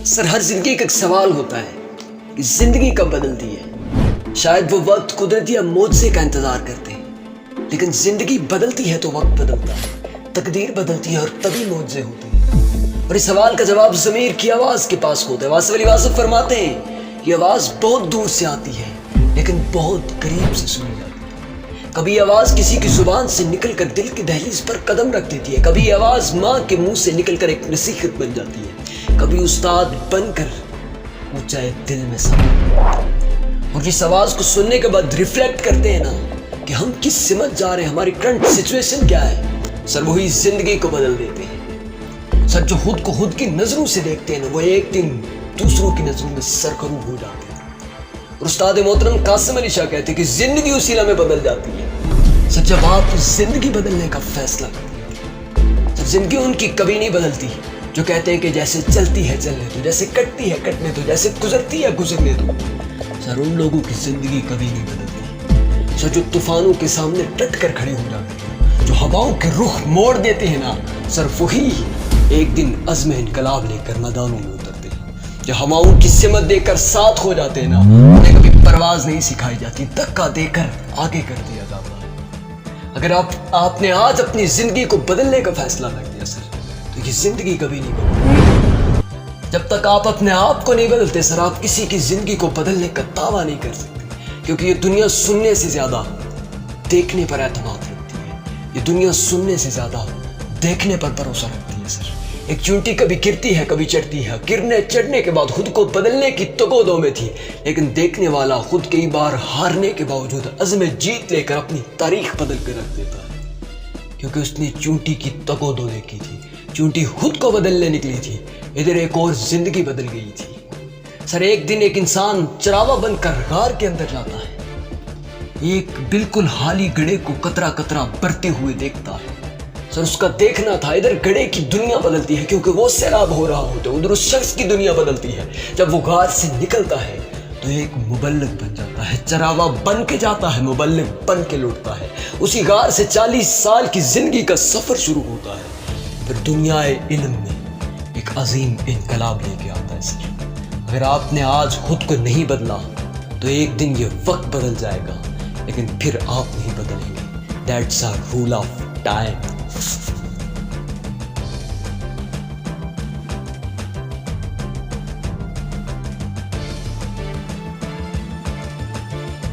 سر ہر زندگی کا ایک سوال ہوتا ہے کہ زندگی کب بدلتی ہے. شاید وہ وقت قدرتی یا معجزے کا انتظار کرتے ہیں، لیکن زندگی بدلتی ہے تو وقت بدلتا ہے، تقدیر بدلتی ہے اور تبھی معجزے ہوتے ہیں. اور اس سوال کا جواب ضمیر کی آواز کے پاس ہوتا ہے. واصف علی واصف فرماتے ہیں یہ آواز بہت دور سے آتی ہے لیکن بہت قریب سے سنی جاتی ہے. کبھی آواز کسی کی زبان سے نکل کر دل کی دہلیز پر قدم رکھ دیتی ہے، کبھی آواز ماں کے منہ سے نکل کر ایک نصیحت بن جاتی ہے، کبھی استاد بن کر اونچائے دل میں سما. اور اس آواز کو سننے کے بعد ریفلیکٹ کرتے ہیں نا کہ ہم کس سمت جا رہے ہیں، ہماری کرنٹ سچویشن کیا ہے. سر وہی زندگی کو بدل دیتے ہیں. سر جو خود کو خود کی نظروں سے دیکھتے ہیں نا وہ ایک دن دوسروں کی نظروں میں سرخرو ہو جاتے ہیں. اور استاد محترم قاسم علی شاہ کہتے ہیں کہ زندگی اسی لمحے بدل جاتی ہے سر جب آپ زندگی بدلنے کا فیصلہ کرتے ہیں. سر زندگی ان کی کبھی نہیں بدلتی جو کہتے ہیں کہ جیسے چلتی ہے چلنے دو، جیسے کٹتی ہے کٹنے دو، جیسے گزرتی ہے گزرنے دو. سر ان لوگوں کی زندگی کبھی نہیں بدلتی سر جو طوفانوں کے سامنے ڈٹ کر کھڑے ہو جاتے ہیں، جو ہواؤں کے رخ موڑ دیتے ہیں نا سر وہی ایک دن عزم انقلاب لے کر میدانوں میں اترتے ہیں. جو ہواؤں کی سمت دے کر ساتھ ہو جاتے ہیں نا انہیں کبھی پرواز نہیں سکھائی جاتی، دھکا دے کر آگے کر دیا جاتا ہے. اگر آپ نے آج اپنی زندگی کو بدلنے کا فیصلہ کر دیا سر تو یہ زندگی کبھی نہیں بدلتی. جب تک آپ اپنے آپ کو نہیں بدلتے سر آپ کسی کی زندگی کو بدلنے کا دعویٰ نہیں کر سکتے، کیونکہ یہ دنیا سننے سے زیادہ دیکھنے پر اعتماد رکھتی ہے. یہ دنیا سننے سے زیادہ دیکھنے پر بھروسہ رکھتی ہے. سر ایک چونٹی کبھی گرتی ہے کبھی چڑھتی ہے، گرنے چڑھنے کے بعد خود کو بدلنے کی تگودو میں تھی، لیکن دیکھنے والا خود کئی بار ہارنے کے باوجود عزم جیت لے کر اپنی تاریخ بدل کر رکھ دیتا ہے، کیونکہ اس نے چونٹی کی تگودو دیکھی تھی. چونٹی خود کو بدلنے نکلی تھی، ادھر ایک اور زندگی بدل گئی تھی. سر ایک دن ایک انسان چراوا بن کر غار کے اندر جاتا ہے، ایک بالکل خالی گڑھے کو قطرہ قطرہ بڑھتے ہوئے دیکھتا ہے. سر اس کا دیکھنا تھا ادھر گڑھے کی دنیا بدلتی ہے کیونکہ وہ سیلاب ہو رہا ہوتا ہے، ادھر اس شخص کی دنیا بدلتی ہے. جب وہ غار سے نکلتا ہے تو ایک مبلغ بن جاتا ہے، چراوا بن کے جاتا ہے، مبلغ بن کے لوٹتا ہے. اسی غار سے 40 سال کی زندگی کا سفر شروع ہوتا ہے، پھر دنیا علم میں ایک عظیم انقلاب لے کے آتا ہے. سر اگر آپ نے آج خود کو نہیں بدلا تو ایک دن یہ وقت بدل جائے گا، لیکن پھر آپ نہیں بدلیں گے. That's a rule of time.